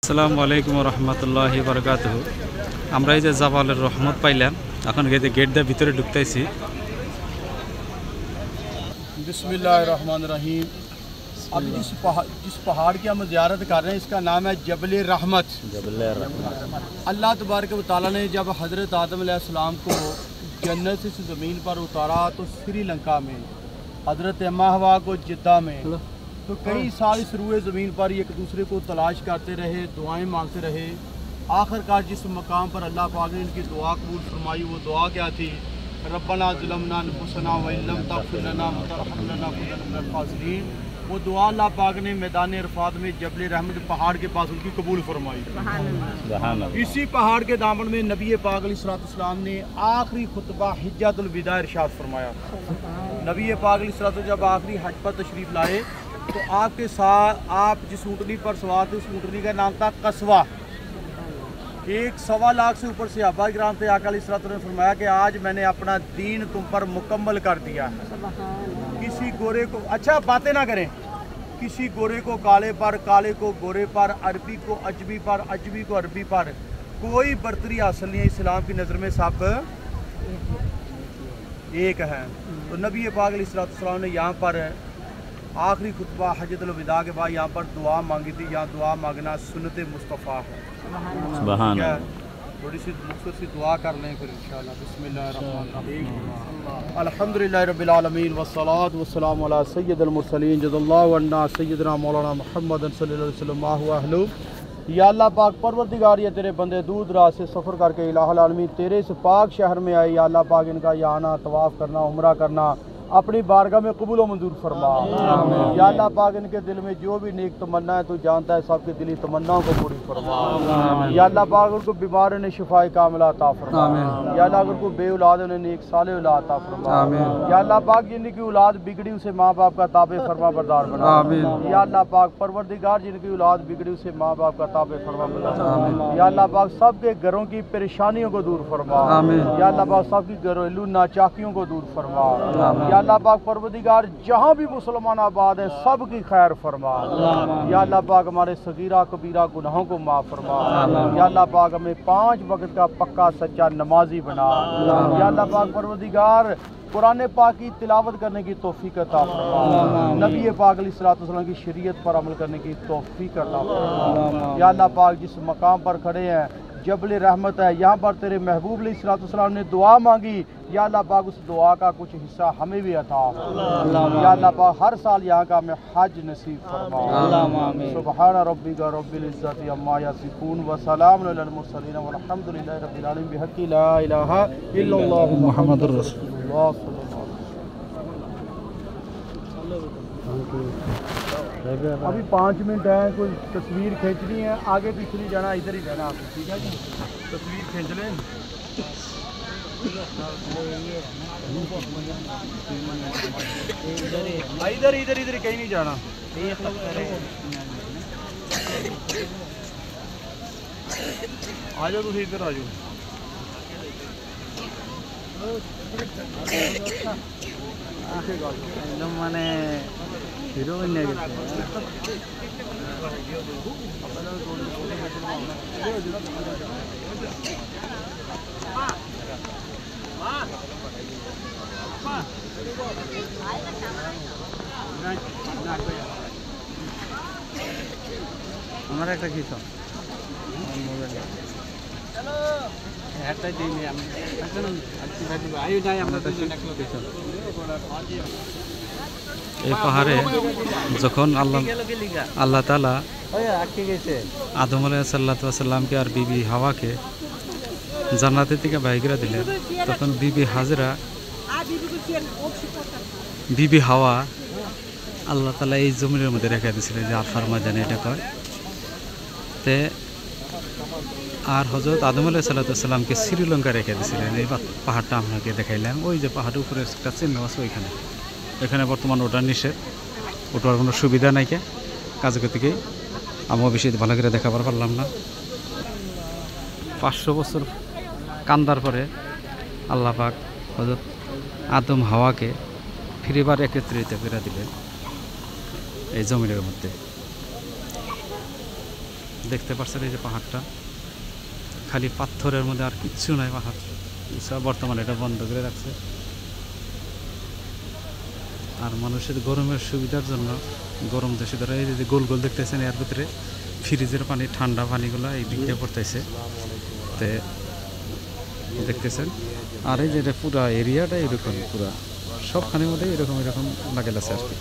আসসালামু আলাইকুম রহমতুল্লাহি বারাকাতুহ। আমরা এই যে জাবালের রহমত পাইলাম, এখন গেট দিয়ে ভিতরে ঢুকতেছি। बिस्मिल्लाहिर्रहमानिर्रहीम। अब जिस पहाड़ की हम ज़ियारत कर रहे हैं इसका नाम है जबल रहमत। अल्लाह तबारक व तआला ने जब हज़रत आदम अलैहिस्सलाम को जन्नत से ज़मीन पर उतारा तो श्रीलंका में, हज़रत अम्मा हवा को जिद्दा में, तो कई साल इस रूए ज़मीन पर एक दूसरे को तलाश करते रहे, दुआएं मांगते रहे। आखिरकार जिस मकाम पर अल्लाह पाक ने इनकी दुआ कबूल फरमाई, वो दुआ क्या थी? रब्बना ज़लमना अनफुसना व इन लम तग़फिर लना व तरहमना लनकुनन्ना मिनल ख़ासिरीन। वो दुआ अल्लाह पाक ने मैदान अरफात में जबल रहमत पहाड़ के पास उनकी कबूल फरमाई। इसी पहाड़ के दामन में नबी पाक अलैहिस्सलाम ने आखिरी खुतबा हिज्जतुल विदा इरशाद फरमाया। नबी पाक अलैहिस्सलाम जब आखिरी हज पर तशरीफ़ लाए तो आपके साथ आप जिस ऊँटनी पर सवार थे उस ऊँटनी का नाम था कस्वा। 1.25 लाख से ऊपर सहाबा किराम थे। आका अलैहिस्सलाम ने फरमाया कि आज मैंने अपना दीन तुम पर मुकम्मल कर दिया है। किसी गोरे को, अच्छा बातें ना करें, किसी गोरे को काले पर, काले को गोरे पर, अरबी को अजमी पर, अजमी को अरबी पर कोई बर्तरी हासिल नहीं है। इस्लाम की नज़र में सब एक है। तो नबी पाक अलैहिस्सलाम ने यहाँ पर आखिरी खुतबा हज्जतुल विदा के बाद यहाँ पर दुआ मांगी थी। यहाँ दुआ मांगना सुन्नत मुस्तफ़ा है। सुभान अल्लाह। थोड़ी सी मुख्तर सी दुआ कर लें फिर इंशाअल्लाह। बिस्मिल्लाहिर्रहमानिर्रहीम। अल्हम्दुलिल्लाहि रब्बिल आलमीन वस्सलातु वस्सलामु अला सय्यिदिल मुरसलीन जज़ल्लाहु अन्ना सय्यिदना मौलाना मुहम्मदन सल्लल्लाहु अलैहि वसल्लम अहलु। या अल्लाह पाक परवरदिगार, ये तेरे बंदे दूर दराज से सफ़र करके इलाहुल आलमीन तेरे इस पाक शहर में आए। या अल्लाह पाक इनका यहाँ आना, तवाफ़ करना, उम्रा करना अपनी बारगाह में कबूल मंजूर फरमा। या अल्लाह पाक इनके दिल में जो भी नेक तमन्ना है तू जानता है, सबके दिली तमन्नाओं को पूरी फरमा। या अल्लाह पाक उनको बीमार ने शिफाए कामिला अता फरमा। या अल्लाह उनको बे औलाद उन्हें नेक साले औलाद अता फरमा। या अल्लाह पाक जिनकी औलाद बिगड़ी उसे माँ बाप का ताबे फरमा बरदार बना। या अल्लाह पाक परवरदिगार जिनकी औलाद बिगड़ी उसे माँ बाप का ताबे फरमा बरदार। या अल्लाह पाक सबके घरों की परेशानियों को दूर फरमा। या अल्लाह पाक सबकी घरेलू नाचाकियों को दूर फरमा। अल्लाह पाक परवरदिगार जहाँ भी मुसलमान आबाद है सब की खैर फरमा। या अल्लाह पाक हमारे सगीरा कबीरा गुनाहों को माफ़ फरमा। या अल्लाह पाक हमें 5 वक्त का पक्का सच्चा नमाजी बना। या अल्लाह पाक परवरदिगार कुरान पाक की तिलावत करने की तौफीक अता फरमा। नबी पाक अलैहिस्सलाम की शरीयत पर अमल करने की तौफीक अता फरमा। या अल्लाह पाक जिस मकाम पर खड़े हैं जबल रहमत है, यहाँ पर तेरे महबूब अलैहिस्सलाम ने दुआ मांगी। या अल्लाह पाक उस दुआ का कुछ हिस्सा हमें भी अता फरमा। या अल्लाह पाक हर साल यहाँ का हमें हज नसीब फरमा। सुबहान रब्बिका रब्बिल इज्जति अम्मा यसिफून व सलामुन अलल मुरसलीन वल्हम्दुलिल्लाहि रब्बिल आलमीन बिहक़्क़ि ला इलाहा इल्लल्लाह मुहम्मदुर रसूलुल्लाह। अभी 5 मिनट है, कोई तस्वीर खींचनी है, आगे पीछे नहीं जाना, इधर ही रहना आपको, ठीक है जी? तस्वीर खींच लें। इधर इधर इधर कहीं नहीं जाना। आ जाओ तुम इधर आ जाओ। एकदम माने हीरो बनने के हमारा एक किस এই পাহাড়ে যখন আল্লাহ তাআলা আদম আলাইহিসসালামকে আর বিবি হাওয়াকে জান্নাত থেকে বাইরে দিলেন, তখন বিবি হাজরা, বিবি হাওয়া আল্লাহ তাআলা এই জমিনের মধ্যে রেখে দিয়েছিলেন, যে আরফার ময়দানে এটা কয় তে। আর হযরত আদম আলাইহিসসালামকে শ্রীলঙ্কা রেখে দিয়েছিলেন। এই পাহাড়টা আপনাকে দেখাইলাম, ওই যে পাহাড়ের উপরে একটা চিহ্ন আছে ওইখানে। এখানে বর্তমান ওঠার নিষেধ, ওঠার কোনো সুবিধা নাই কে কাজে থেকে আমিও বেশি ভালো করে দেখাবার পারলাম না। 500 বছর কান্দার পরে আল্লাহ পাক হযরত আদম হাওয়াকে ফিরিবার একত্রিত করে দিলেন এই জমিনের মধ্যে। দেখতে পাচ্ছেন এই যে পাহাড়টা খালি পাথরের মধ্যে, আর কিচ্ছু নাই পাহাড়। বর্তমানে এটা বন্ধ করে রাখছে। আর মানুষের গরমের সুবিধার জন্য গরম দেশে ধরে এই যে গোল গোল দেখতেছেন এর ভিতরে ফ্রিজের পানি, ঠান্ডা পানিগুলো এই দিক দিয়ে পড়তেছে তে দেখতেছেন। আর এই যে পুরা এরিয়াটা এরকম, পুরা সবখানের মধ্যে এরকম এরকম লাগাল আছে আর কি।